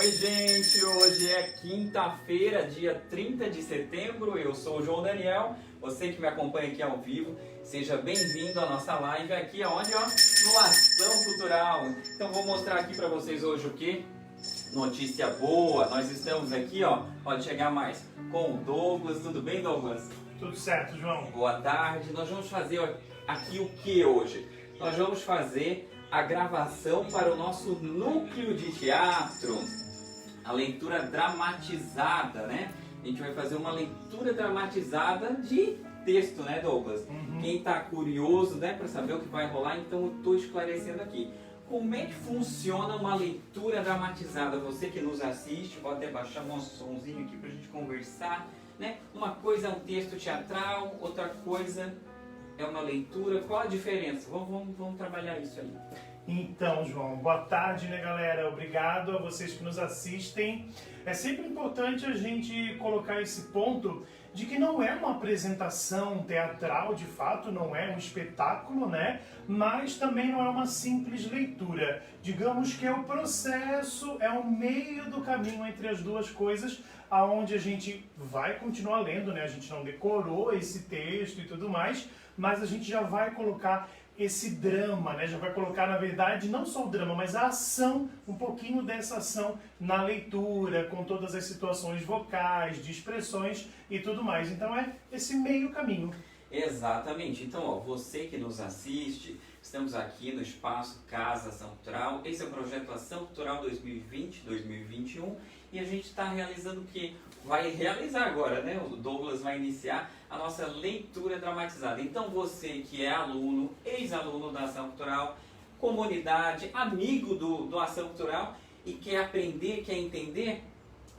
Oi, gente! Hoje é quinta-feira, dia 30 de setembro. Eu sou o João Daniel, você que me acompanha aqui ao vivo. Seja bem-vindo à nossa live aqui, onde, ó, no Ação Cultural. Então, vou mostrar aqui para vocês hoje o que? Notícia boa! Nós estamos aqui, ó, pode chegar mais, com o Douglas. Tudo bem, Douglas? Tudo certo, João. Boa tarde. Nós vamos fazer aqui o que hoje? Nós vamos fazer a gravação para o nosso núcleo de teatro, a leitura dramatizada, né? A gente vai fazer uma leitura dramatizada de texto, né, Douglas? Quem está curioso, né, para saber o que vai rolar, então eu estou esclarecendo aqui. Como é que funciona uma leitura dramatizada? Você que nos assiste, vou até baixar um somzinho aqui para a gente conversar, né? Uma coisa é um texto teatral, outra coisa é uma leitura. Qual a diferença? Vamos trabalhar isso aí. Então, João, boa tarde, né, galera? Obrigado a vocês que nos assistem. É sempre importante a gente colocar esse ponto de que não é uma apresentação teatral, de fato, não é um espetáculo, né? Mas também não é uma simples leitura. Digamos que é o processo, é o meio do caminho entre as duas coisas, aonde a gente vai continuar lendo, né? A gente não decorou esse texto e tudo mais, mas a gente já vai colocar esse drama, né? Já vai colocar, na verdade, não só o drama, mas a ação, um pouquinho dessa ação na leitura, com todas as situações vocais, de expressões e tudo mais. Então é esse meio caminho. Exatamente. Então, ó, você que nos assiste, estamos aqui no Espaço Casa Ação Cultural. Esse é o projeto Ação Cultural 2020-2021 e a gente está realizando o que? Vai realizar agora, né? O Douglas vai iniciar a nossa leitura dramatizada. Então, você que é aluno, ex-aluno da Ação Cultural, comunidade, amigo do Ação Cultural e quer aprender, quer entender,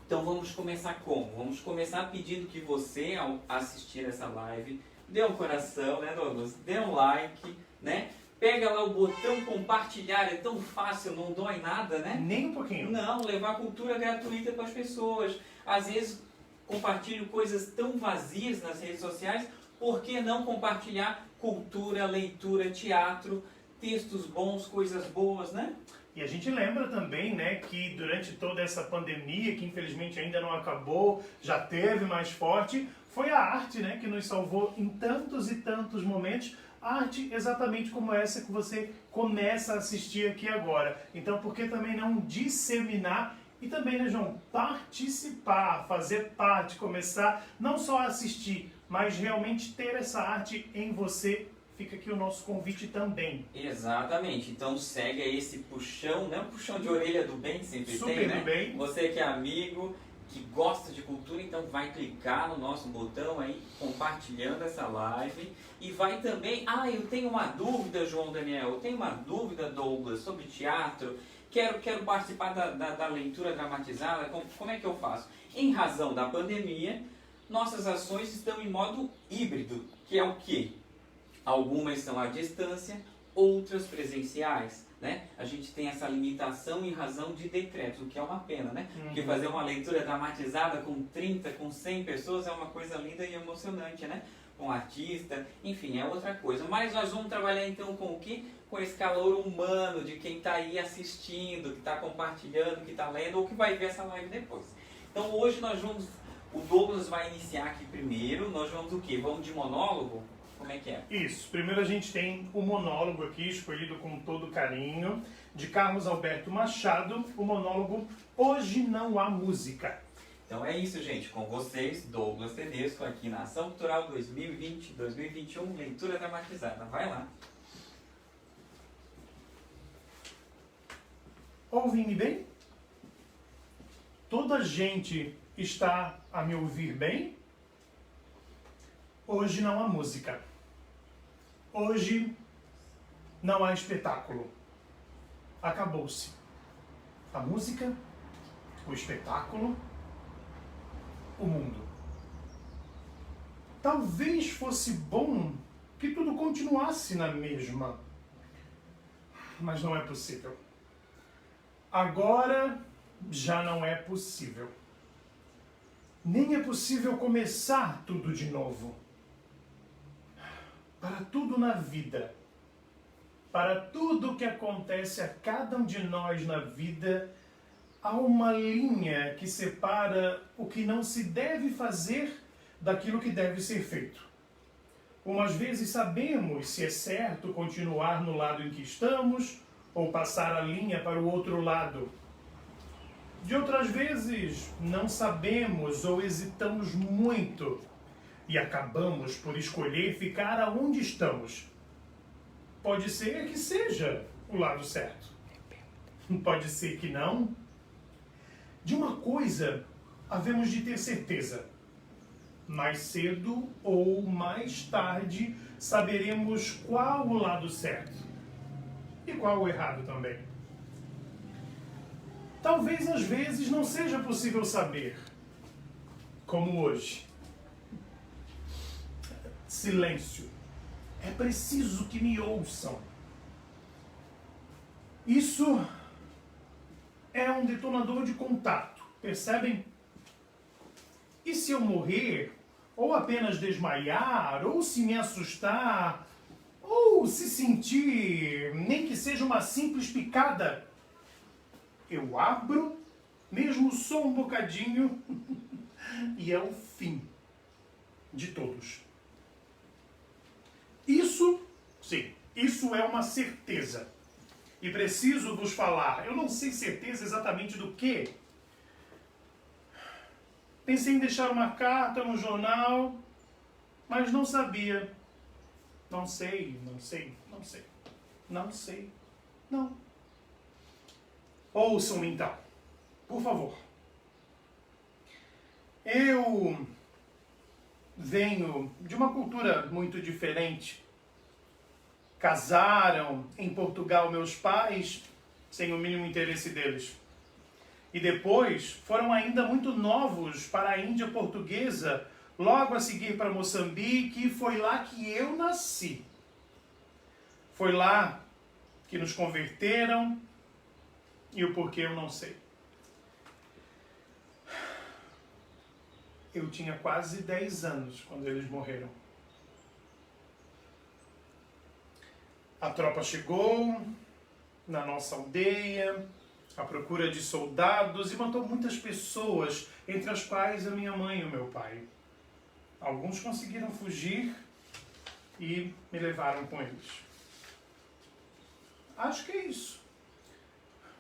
então vamos começar como? Vamos começar pedindo que você, ao assistir essa live, dê um coração, né, Douglas? Dê um like, né? Pega lá o botão compartilhar, é tão fácil, não dói nada, né? Nem um pouquinho. Não, levar cultura gratuita para as pessoas. Às vezes compartilho coisas tão vazias nas redes sociais, por que não compartilhar cultura, leitura, teatro, textos bons, coisas boas, né? E a gente lembra também, né, que durante toda essa pandemia, que infelizmente ainda não acabou, já teve mais forte, foi a arte, né, que nos salvou em tantos e tantos momentos. Arte exatamente como essa que você começa a assistir aqui agora. Então, por que também não disseminar e também, né, João, participar, fazer parte, começar não só a assistir, mas realmente ter essa arte em você. Fica aqui o nosso convite também. Exatamente. Então segue aí esse puxão, né? Um puxão de orelha do bem, sempre Super tem, né? do bem. Você que é amigo, que gosta de cultura, então vai clicar no nosso botão aí, compartilhando essa live. E vai também... Ah, eu tenho uma dúvida, João Daniel. Eu tenho uma dúvida, Douglas, sobre teatro. Quero participar da leitura dramatizada. Como é que eu faço? Em razão da pandemia, nossas ações estão em modo híbrido, que é o quê? Algumas estão à distância, outras presenciais, né? A gente tem essa limitação em razão de decretos, o que é uma pena, né? Porque fazer uma leitura dramatizada com 30, com 100 pessoas é uma coisa linda e emocionante, né? Com artista, enfim, é outra coisa. Mas nós vamos trabalhar então com o quê? Com esse calor humano de quem está aí assistindo, que está compartilhando, que está lendo ou que vai ver essa live depois. Então hoje nós vamos, o Douglas vai iniciar aqui primeiro, nós vamos o quê? Vamos de monólogo? Como é que é? Isso. Primeiro a gente tem o monólogo aqui, escolhido com todo carinho, de Carlos Alberto Machado, o monólogo Hoje Não Há Música. Então é isso, gente. Com vocês, Douglas Tedesco, aqui na Ação Cultural 2020-2021, leitura dramatizada. Vai lá. Ouvem-me bem? Toda a gente está a me ouvir bem? Hoje não há música. Hoje não há espetáculo. Acabou-se. A música, o espetáculo, o mundo. Talvez fosse bom que tudo continuasse na mesma. Mas não é possível. Agora já não é possível. Nem é possível começar tudo de novo. Para tudo na vida, para tudo que acontece a cada um de nós na vida, há uma linha que separa o que não se deve fazer daquilo que deve ser feito. Umas vezes sabemos se é certo continuar no lado em que estamos ou passar a linha para o outro lado. De outras vezes, não sabemos ou hesitamos muito e acabamos por escolher ficar aonde estamos. Pode ser que seja o lado certo. Pode ser que não. De uma coisa, havemos de ter certeza. Mais cedo ou mais tarde, saberemos qual o lado certo e qual o errado também. Talvez às vezes não seja possível saber, como hoje. Silêncio. É preciso que me ouçam. Isso é um detonador de contato, percebem? E se eu morrer, ou apenas desmaiar, ou se me assustar, ou se sentir, nem que seja uma simples picada, eu abro, mesmo só um bocadinho, e é o fim de todos. Isso, sim, isso é uma certeza. E preciso vos falar, eu não sei certeza exatamente do quê. Pensei em deixar uma carta no jornal, mas não sabia. Não sei. Ouçam então, por favor. Eu venho de uma cultura muito diferente. Casaram em Portugal meus pais, sem o mínimo interesse deles. E depois foram ainda muito novos para a Índia Portuguesa, logo a seguir para Moçambique, e foi lá que eu nasci. Foi lá que nos converteram, e o porquê eu não sei. Eu tinha quase 10 anos quando eles morreram. A tropa chegou na nossa aldeia, à procura de soldados, e matou muitas pessoas, entre as quais a minha mãe e o meu pai. Alguns conseguiram fugir e me levaram com eles. Acho que é isso.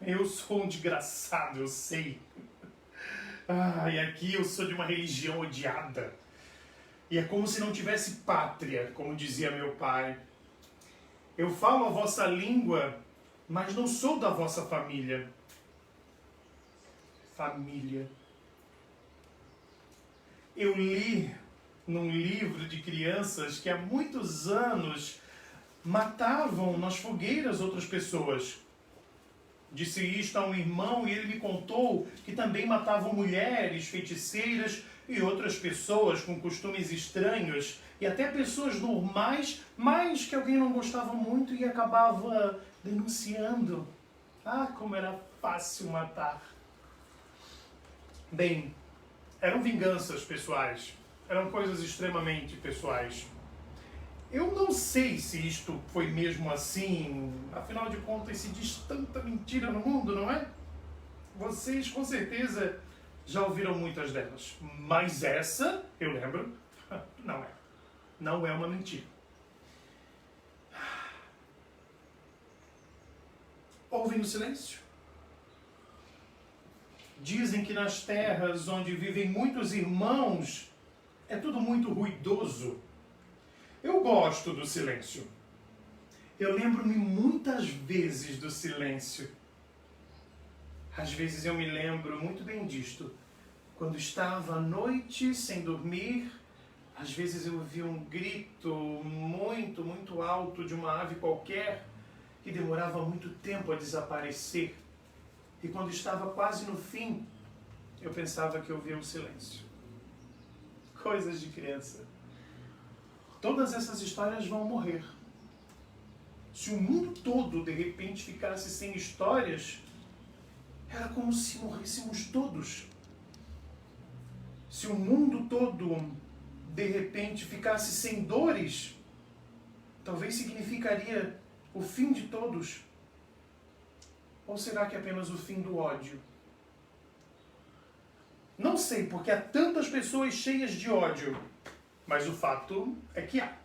Eu sou um desgraçado, eu sei. E aqui eu sou de uma religião odiada. E é como se não tivesse pátria, como dizia meu pai. Eu falo a vossa língua, mas não sou da vossa família. Família. Eu li num livro de crianças que há muitos anos matavam nas fogueiras outras pessoas. Disse isto a um irmão e ele me contou que também matavam mulheres, feiticeiras e outras pessoas com costumes estranhos e até pessoas normais, mas que alguém não gostava muito e acabava denunciando. Como era fácil matar. Bem, eram vinganças pessoais, eram coisas extremamente pessoais. Eu não sei se isto foi mesmo assim, afinal de contas se diz tanta mentira no mundo, não é? Vocês com certeza já ouviram muitas delas, mas essa, eu lembro, não é uma mentira. Ouvem o silêncio? Dizem que nas terras onde vivem muitos irmãos é tudo muito ruidoso. Eu gosto do silêncio. Eu lembro-me muitas vezes do silêncio. Às vezes eu me lembro muito bem disto. Quando estava à noite, sem dormir, às vezes eu ouvia um grito muito, muito alto de uma ave qualquer que demorava muito tempo a desaparecer. E quando estava quase no fim, eu pensava que eu ouvia um silêncio. Coisas de criança. Todas essas histórias vão morrer. Se o mundo todo, de repente, ficasse sem histórias, era como se morrêssemos todos. Se o mundo todo, de repente, ficasse sem dores, talvez significaria o fim de todos. Ou será que apenas o fim do ódio Não sei porque há tantas pessoas cheias de ódio, mas o fato é que há.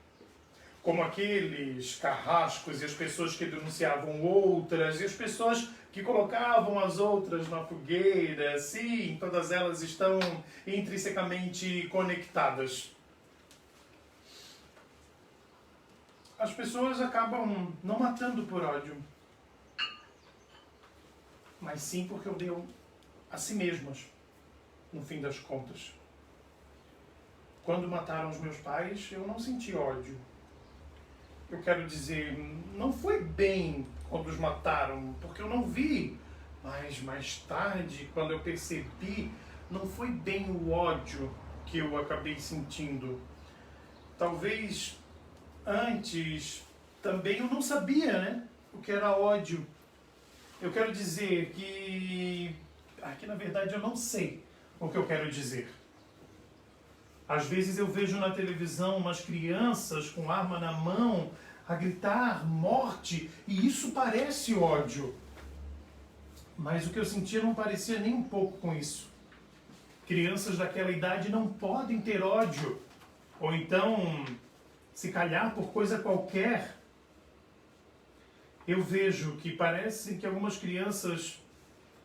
Como aqueles carrascos e as pessoas que denunciavam outras, e as pessoas que colocavam as outras na fogueira. Sim, todas elas estão intrinsecamente conectadas. As pessoas acabam não matando por ódio, mas sim porque odeiam a si mesmas, no fim das contas. Quando mataram os meus pais, eu não senti ódio. Eu quero dizer, não foi bem quando os mataram, porque eu não vi. Mas mais tarde, quando eu percebi, não foi bem o ódio que eu acabei sentindo. Talvez antes também eu não sabia, né, o que era ódio. Eu quero dizer que aqui na verdade eu não sei o que eu quero dizer. Às vezes eu vejo na televisão umas crianças com arma na mão a gritar morte, e isso parece ódio. Mas o que eu sentia não parecia nem um pouco com isso. Crianças daquela idade não podem ter ódio, ou então se calhar por coisa qualquer. Eu vejo que parece que algumas crianças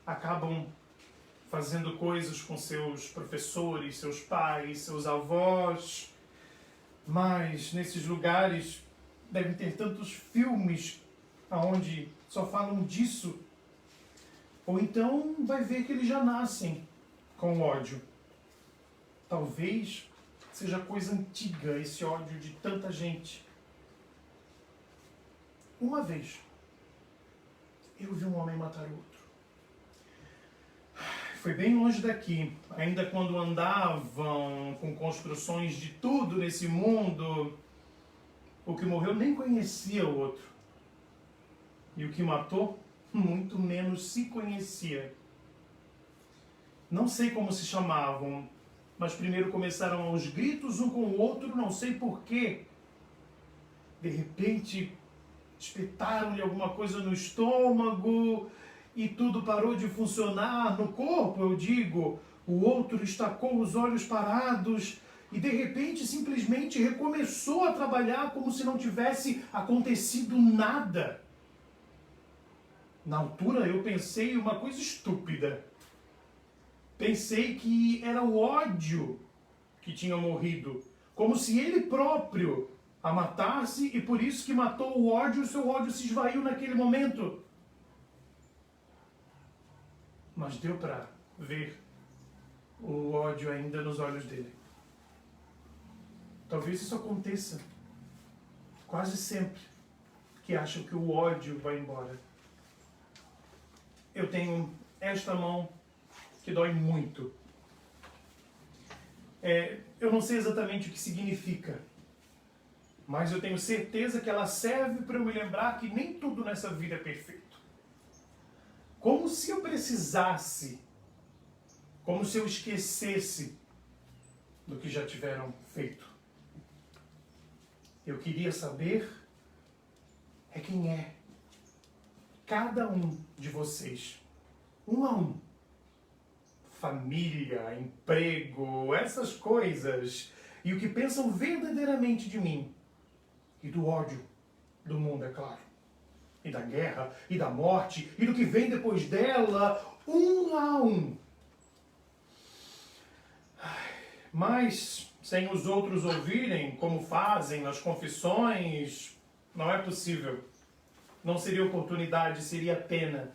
acabam fazendo coisas com seus professores, seus pais, seus avós. Mas nesses lugares devem ter tantos filmes onde só falam disso. Ou então vai ver que eles já nascem com ódio. Talvez seja coisa antiga esse ódio de tanta gente. Uma vez eu vi um homem matar o outro. Foi bem longe daqui, ainda quando andavam com construções de tudo nesse mundo. O que morreu nem conhecia o outro. E o que matou, muito menos se conhecia. Não sei como se chamavam, mas primeiro começaram aos gritos um com o outro, não sei porquê. De repente, espetaram-lhe alguma coisa no estômago e tudo parou de funcionar no corpo, eu digo. O outro estacou os olhos parados e de repente simplesmente recomeçou a trabalhar como se não tivesse acontecido nada. Na altura eu pensei uma coisa estúpida. Pensei que era o ódio que tinha morrido, como se ele próprio a matasse e por isso que matou o ódio, o seu ódio se esvaiu naquele momento. Mas deu para ver o ódio ainda nos olhos dele. Talvez isso aconteça quase sempre que acham que o ódio vai embora. Eu tenho esta mão que dói muito. Eu não sei exatamente o que significa, mas eu tenho certeza que ela serve para eu me lembrar que nem tudo nessa vida é perfeito. Como se eu precisasse, como se eu esquecesse do que já tiveram feito. Eu queria saber quem é cada um de vocês, um a um. Família, emprego, essas coisas. E o que pensam verdadeiramente de mim. E do ódio do mundo, é claro. E da guerra, e da morte, e do que vem depois dela, um a um. Mas, sem os outros ouvirem, como fazem nas confissões, não é possível. Não seria oportunidade, seria pena.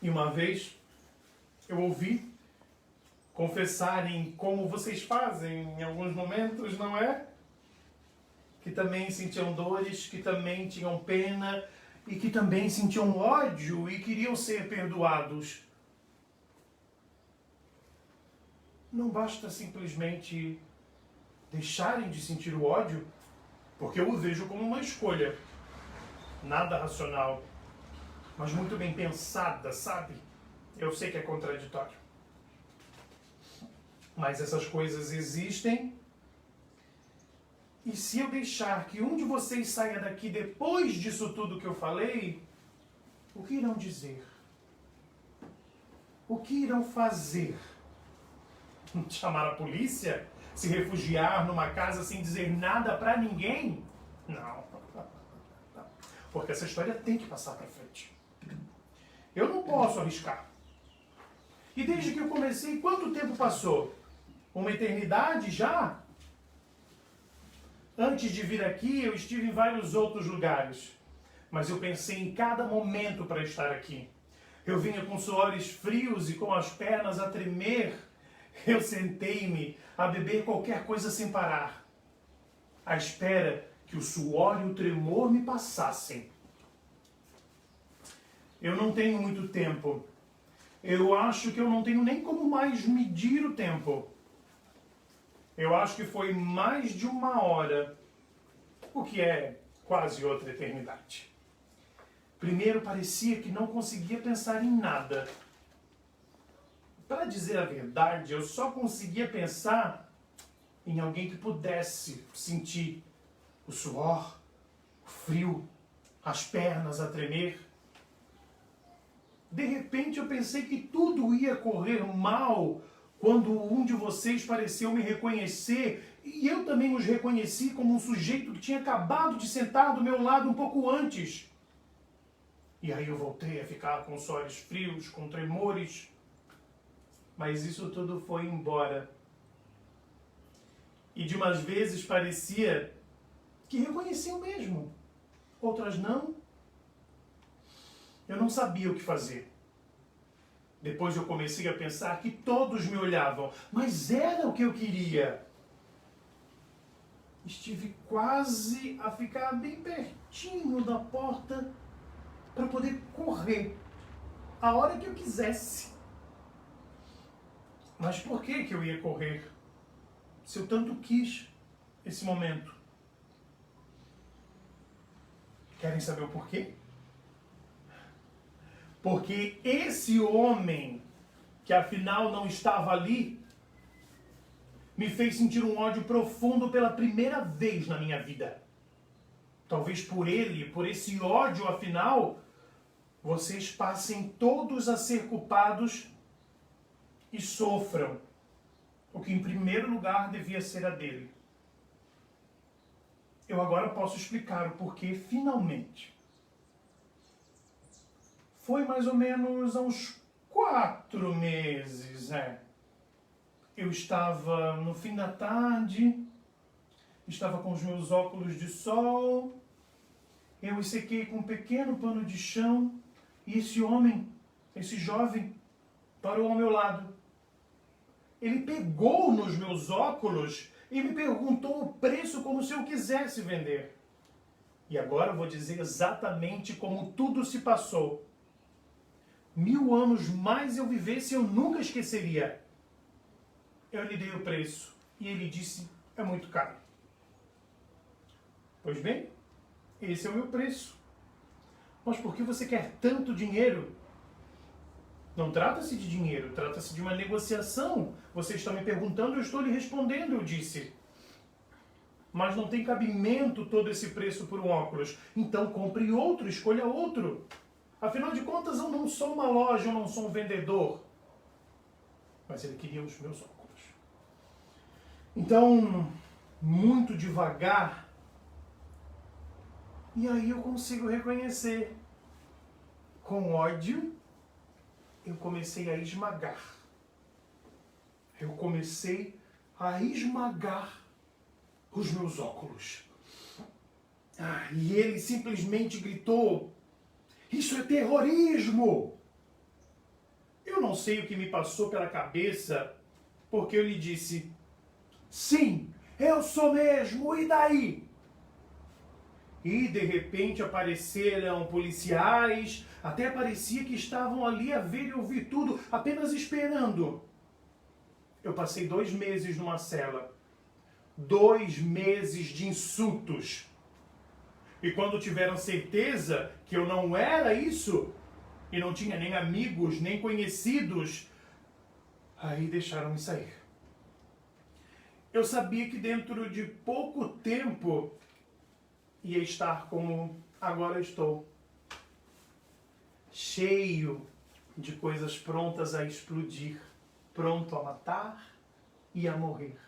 E uma vez, eu ouvi confessarem como vocês fazem em alguns momentos, não é? Que também sentiam dores, que também tinham pena e que também sentiam ódio e queriam ser perdoados. Não basta simplesmente deixarem de sentir o ódio, porque eu o vejo como uma escolha. Nada racional, mas muito bem pensada, sabe? Eu sei que é contraditório. Mas essas coisas existem. E se eu deixar que um de vocês saia daqui depois disso tudo que eu falei, o que irão dizer? O que irão fazer? Chamar a polícia? Se refugiar numa casa sem dizer nada pra ninguém? Não. Porque essa história tem que passar pra frente. Eu não posso arriscar. E desde que eu comecei, quanto tempo passou? Uma eternidade já? Antes de vir aqui, eu estive em vários outros lugares. Mas eu pensei em cada momento para estar aqui. Eu vinha com suores frios e com as pernas a tremer. Eu sentei-me a beber qualquer coisa sem parar, à espera que o suor e o tremor me passassem. Eu não tenho muito tempo. Eu acho que eu não tenho nem como mais medir o tempo. Eu acho que foi mais de 1 hora, o que é quase outra eternidade. Primeiro parecia que não conseguia pensar em nada. Para dizer a verdade, eu só conseguia pensar em alguém que pudesse sentir o suor, o frio, as pernas a tremer. De repente eu pensei que tudo ia correr mal quando um de vocês pareceu me reconhecer e eu também os reconheci como um sujeito que tinha acabado de sentar do meu lado um pouco antes. E aí eu voltei a ficar com os olhos frios, com tremores. Mas isso tudo foi embora. E de umas vezes parecia que reconheciam mesmo. Outras não. Eu não sabia o que fazer. Depois eu comecei a pensar que todos me olhavam, mas era o que eu queria. Estive quase a ficar bem pertinho da porta para poder correr a hora que eu quisesse. Mas por que eu ia correr se eu tanto quis esse momento? Querem saber o porquê? Porque esse homem, que afinal não estava ali, me fez sentir um ódio profundo pela primeira vez na minha vida. Talvez por ele, por esse ódio afinal, vocês passem todos a ser culpados e sofram o que em primeiro lugar devia ser a dele. Eu agora posso explicar o porquê finalmente. Foi mais ou menos há uns 4 meses, Eu estava no fim da tarde, estava com os meus óculos de sol, eu os sequei com um pequeno pano de chão e esse homem, esse jovem, parou ao meu lado. Ele pegou nos meus óculos e me perguntou o preço como se eu quisesse vender. E agora eu vou dizer exatamente como tudo se passou. 1000 anos mais eu vivesse, eu nunca esqueceria. Eu lhe dei o preço e ele disse, é muito caro. Pois bem, esse é o meu preço. Mas por que você quer tanto dinheiro? Não trata-se de dinheiro, trata-se de uma negociação. Você está me perguntando, eu estou lhe respondendo, eu disse. Mas não tem cabimento todo esse preço por um óculos. Então compre outro, escolha outro. Afinal de contas, eu não sou uma loja, eu não sou um vendedor. Mas ele queria os meus óculos. Então, muito devagar, e aí eu consigo reconhecer. Com ódio, eu comecei a esmagar. Eu comecei a esmagar os meus óculos. E ele simplesmente gritou, isso é terrorismo! Eu não sei o que me passou pela cabeça, porque eu lhe disse, sim, eu sou mesmo, e daí? E de repente apareceram policiais, até parecia que estavam ali a ver e ouvir tudo, apenas esperando. Eu passei 2 meses numa cela, 2 meses de insultos. E quando tiveram certeza que eu não era isso, e não tinha nem amigos, nem conhecidos, aí deixaram-me sair. Eu sabia que dentro de pouco tempo ia estar como agora estou. Cheio de coisas prontas a explodir, pronto a matar e a morrer.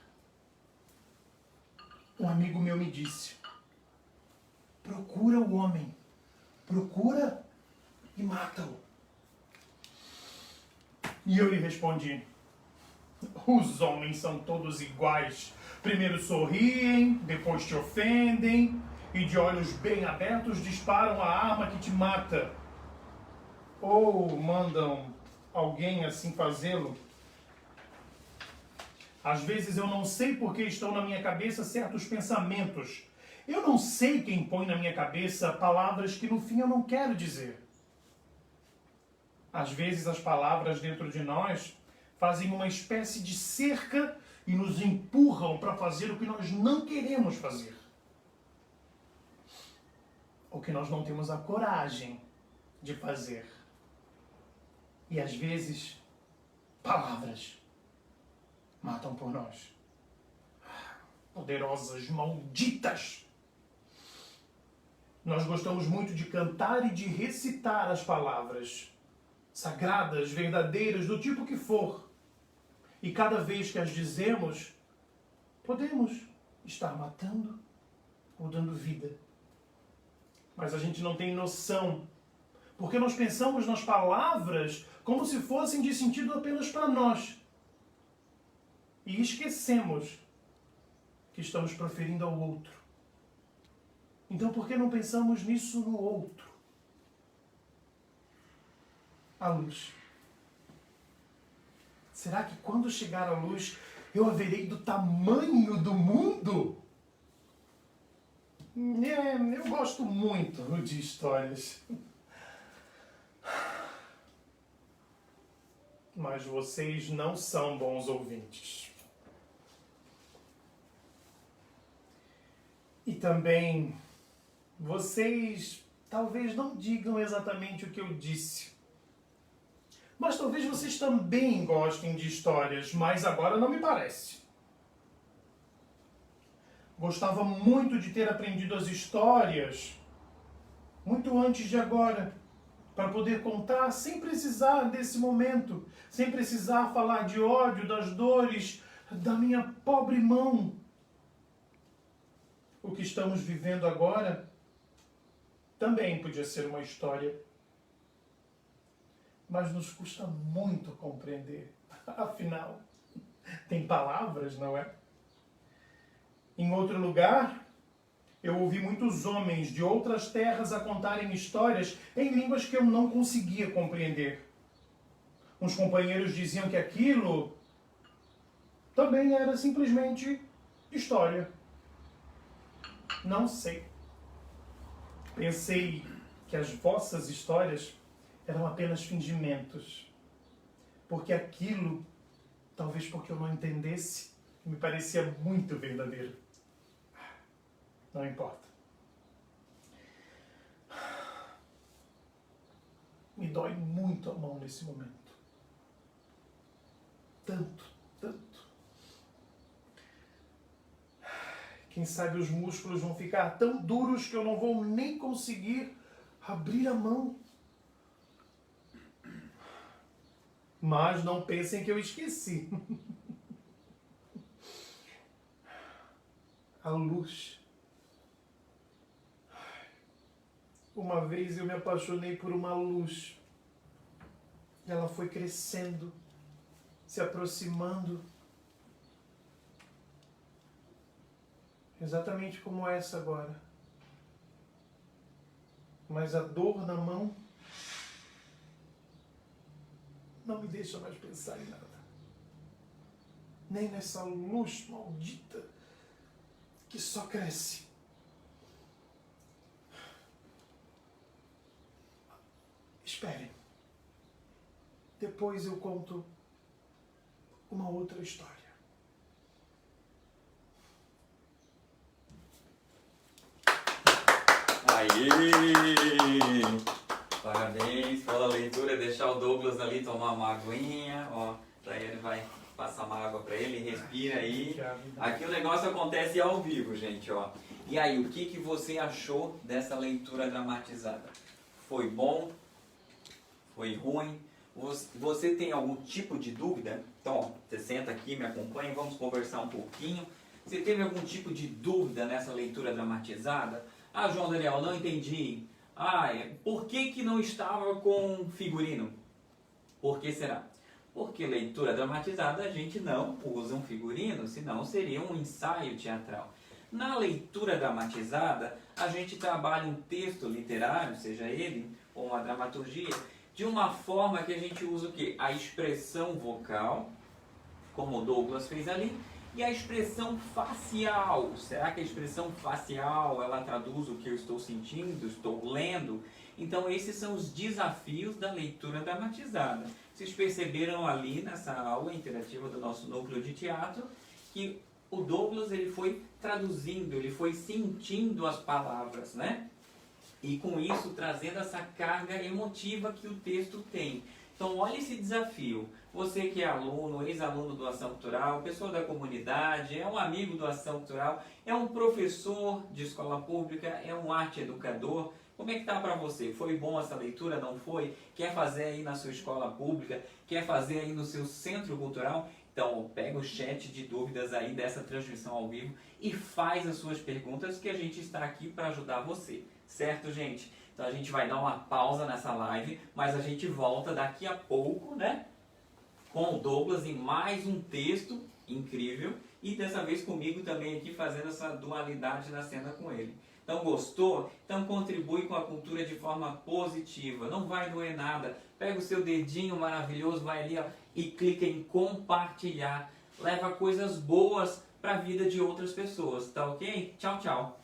Um amigo meu me disse: procura o homem, procura e mata-o. E eu lhe respondi: os homens são todos iguais. Primeiro sorriem, depois te ofendem e de olhos bem abertos disparam a arma que te mata. Ou mandam alguém assim fazê-lo. Às vezes eu não sei por que estão na minha cabeça certos pensamentos. Eu não sei quem põe na minha cabeça palavras que no fim eu não quero dizer. Às vezes as palavras dentro de nós fazem uma espécie de cerca e nos empurram para fazer o que nós não queremos fazer. O que nós não temos a coragem de fazer. E às vezes, palavras matam por nós. Poderosas, malditas! Nós gostamos muito de cantar e de recitar as palavras, sagradas, verdadeiras, do tipo que for. E cada vez que as dizemos, podemos estar matando ou dando vida. Mas a gente não tem noção, porque nós pensamos nas palavras como se fossem de sentido apenas para nós. E esquecemos que estamos proferindo ao outro. Então por que não pensamos nisso no outro? A luz. Será que quando chegar a luz eu a verei do tamanho do mundo? Eu gosto muito de histórias. Mas vocês não são bons ouvintes. E também, vocês talvez não digam exatamente o que eu disse. Mas talvez vocês também gostem de histórias, mas agora não me parece. Gostava muito de ter aprendido as histórias, muito antes de agora, para poder contar sem precisar desse momento, sem precisar falar de ódio, das dores, da minha pobre mão. O que estamos vivendo agora também podia ser uma história. Mas nos custa muito compreender. Afinal, tem palavras, não é? Em outro lugar, eu ouvi muitos homens de outras terras a contarem histórias em línguas que eu não conseguia compreender. Uns companheiros diziam que aquilo também era simplesmente história. Não sei. Pensei que as vossas histórias eram apenas fingimentos. Porque aquilo, talvez porque eu não entendesse, me parecia muito verdadeiro. Não importa. Me dói muito a mão nesse momento. Tanto, tanto. Quem sabe os músculos vão ficar tão duros que eu não vou nem conseguir abrir a mão. Mas não pensem que eu esqueci. A luz. Uma vez eu me apaixonei por uma luz. Ela foi crescendo, se aproximando. Exatamente como essa agora. Mas a dor na mão não me deixa mais pensar em nada. Nem nessa luz maldita que só cresce. Esperem. Depois eu conto uma outra história. Aê! Parabéns pela leitura. Deixar o Douglas ali tomar uma aguinha. Ó, daí ele vai passar uma água para ele. Respira aí. Aqui o negócio acontece ao vivo, gente. Ó. E aí, o que você achou dessa leitura dramatizada? Foi bom? Foi ruim? Você tem algum tipo de dúvida? Então, ó, você senta aqui, me acompanha, vamos conversar um pouquinho. Você teve algum tipo de dúvida nessa leitura dramatizada? Ah, João Daniel, não entendi. Ah, por que não estava com figurino? Por que será? Porque leitura dramatizada a gente não usa um figurino, senão seria um ensaio teatral. Na leitura dramatizada, a gente trabalha um texto literário, seja ele ou uma dramaturgia, de uma forma que a gente usa o quê? A expressão vocal, como o Douglas fez ali, e a expressão facial. Será que a expressão facial ela traduz o que eu estou sentindo, estou lendo? Então esses são os desafios da leitura dramatizada. Vocês perceberam ali nessa aula interativa do nosso núcleo de teatro que o Douglas ele foi traduzindo, ele foi sentindo as palavras, né? E com isso trazendo essa carga emotiva que o texto tem. Então olha esse desafio. Você que é aluno, ex-aluno do Ação Cultural, pessoa da comunidade, é um amigo do Ação Cultural, é um professor de escola pública, é um arte educador. Como é que tá para você? Foi bom essa leitura? Não foi? Quer fazer aí na sua escola pública? Quer fazer aí no seu centro cultural? Então pega o chat de dúvidas aí dessa transmissão ao vivo e faz as suas perguntas que a gente está aqui para ajudar você. Certo, gente? Então a gente vai dar uma pausa nessa live, mas a gente volta daqui a pouco, né? Com o Douglas em mais um texto incrível e dessa vez comigo também aqui fazendo essa dualidade na cena com ele. Então gostou? Então contribui com a cultura de forma positiva, não vai doer nada. Pega o seu dedinho maravilhoso, vai ali ó, e clica em compartilhar. Leva coisas boas para a vida de outras pessoas, tá ok? Tchau, tchau!